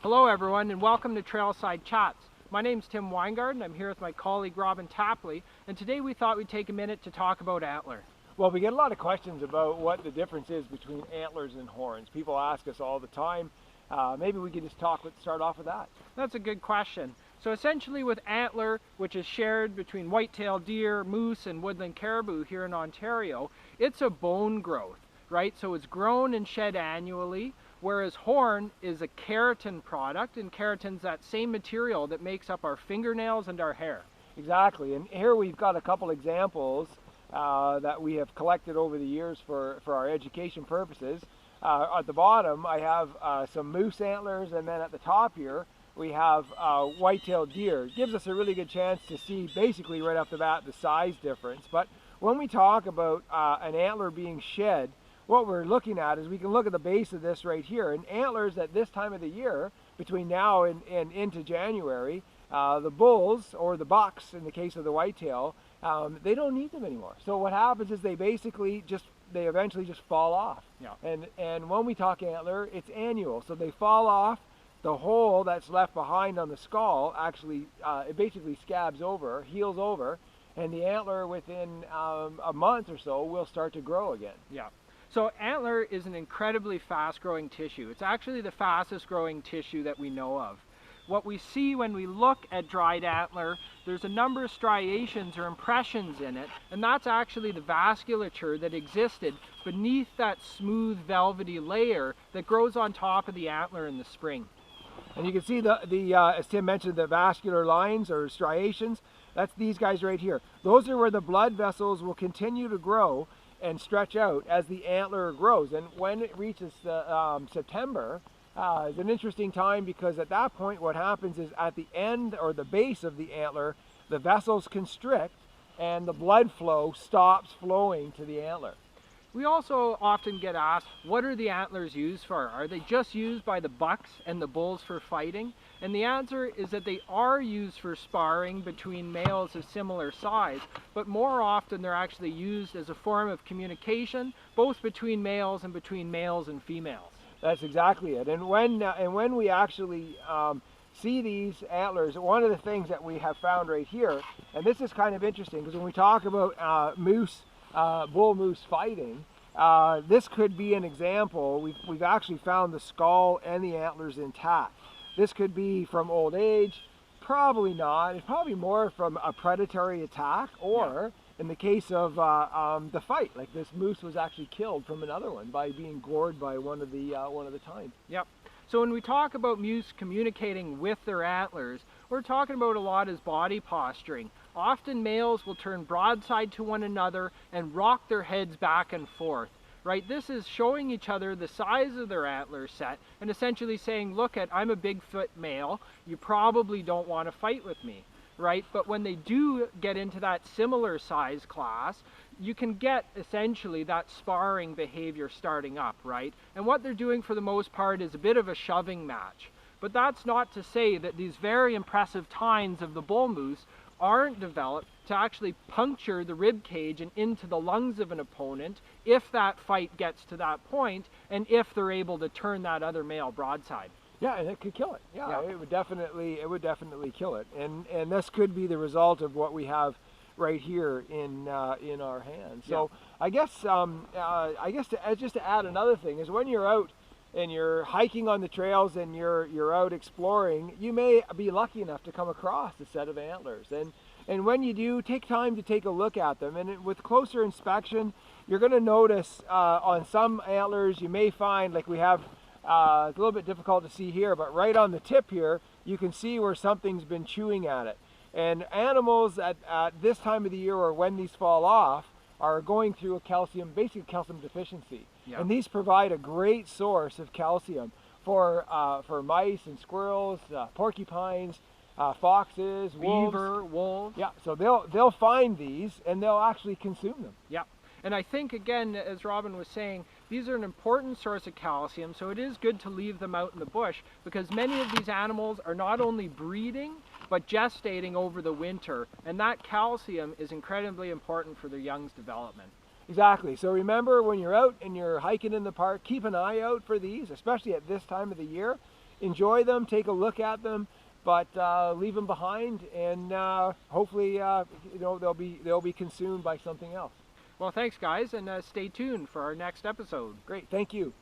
Hello everyone and welcome to Trailside Chats. My name's Tim Winegard and I'm here with my colleague Robin Tapley, and today we thought we'd take a minute to talk about antler. Well, we get a lot of questions about what the difference is between antlers and horns. People ask us all the time. Maybe we could just start off with that. That's a good question. So essentially with antler, which is shared between white-tailed deer, moose and woodland caribou here in Ontario, it's a bone growth, right? So it's grown and shed annually, whereas horn is a keratin product, and keratin's that same material that makes up our fingernails and our hair. Exactly, and here we've got a couple examples that we have collected over the years for our education purposes. At the bottom I have some moose antlers, and then at the top here we have white-tailed deer. It gives us a really good chance to see basically right off the bat the size difference. But when we talk about an antler being shed, what we're looking at is we can look at the base of this right here. And antlers at this time of the year, between now and into January, the bulls, or the bucks in the case of the whitetail, they don't need them anymore. So what happens is they eventually just fall off. Yeah. And when we talk antler, it's annual. So they fall off. The hole that's left behind on the skull actually, it basically scabs over, heals over, and the antler within a month or so will start to grow again. Yeah. So antler is an incredibly fast-growing tissue. It's actually the fastest-growing tissue that we know of. What we see when we look at dried antler, there's a number of striations or impressions in it, and that's actually the vasculature that existed beneath that smooth velvety layer that grows on top of the antler in the spring. And you can see as Tim mentioned, the vascular lines or striations. That's these guys right here. Those are where the blood vessels will continue to grow and stretch out as the antler grows. And when it reaches September, it's an interesting time, because at that point what happens is at the end or the base of the antler, the vessels constrict and the blood flow stops flowing to the antler. We also often get asked, what are the antlers used for? Are they just used by the bucks and the bulls for fighting? And the answer is that they are used for sparring between males of similar size, but more often they're actually used as a form of communication, both between males and females. That's exactly it. And when we actually see these antlers, one of the things that we have found right here, and this is kind of interesting, because when we talk about bull moose fighting, this could be an example. We've actually found the skull and the antlers intact. This could be from old age, probably not. It's probably more from a predatory attack, or in the case of the fight, like this moose was actually killed from another one by being gored by one of the time. Yep. So when we talk about moose communicating with their antlers, we're talking about a lot as body posturing. Often males will turn broadside to one another and rock their heads back and forth. Right? This is showing each other the size of their antler set and essentially saying, look, I'm a Bigfoot male, you probably don't want to fight with me. Right? But when they do get into that similar size class, you can get essentially that sparring behavior starting up, right? And what they're doing for the most part is a bit of a shoving match. But that's not to say that these very impressive tines of the bull moose aren't developed to actually puncture the rib cage and into the lungs of an opponent if that fight gets to that point, and if they're able to turn that other male broadside. Yeah, and it could kill it. Yeah. It would definitely kill it. And this could be the result of what we have right here in our hands. So I guess just to add another thing is, when you're out and you're hiking on the trails and you're out exploring, you may be lucky enough to come across a set of antlers. And when you do, take time to take a look at them. And with closer inspection, you're going to notice on some antlers you may find, like we have, it's a little bit difficult to see here, but right on the tip here, you can see where something's been chewing at it. And animals at this time of the year, or when these fall off, are going through basically calcium deficiency. Yeah. And these provide a great source of calcium for mice and squirrels, porcupines, foxes, beaver, wolves. Yeah, so they'll find these and they'll actually consume them. Yeah. And I think, again, as Robin was saying, these are an important source of calcium, so it is good to leave them out in the bush, because many of these animals are not only breeding, but gestating over the winter, and that calcium is incredibly important for their young's development. Exactly. So remember, when you're out and you're hiking in the park, keep an eye out for these, especially at this time of the year. enjoy them, take a look at them, but leave them behind, and hopefully they'll be consumed by something else. Well, thanks guys, and stay tuned for our next episode. Great, thank you.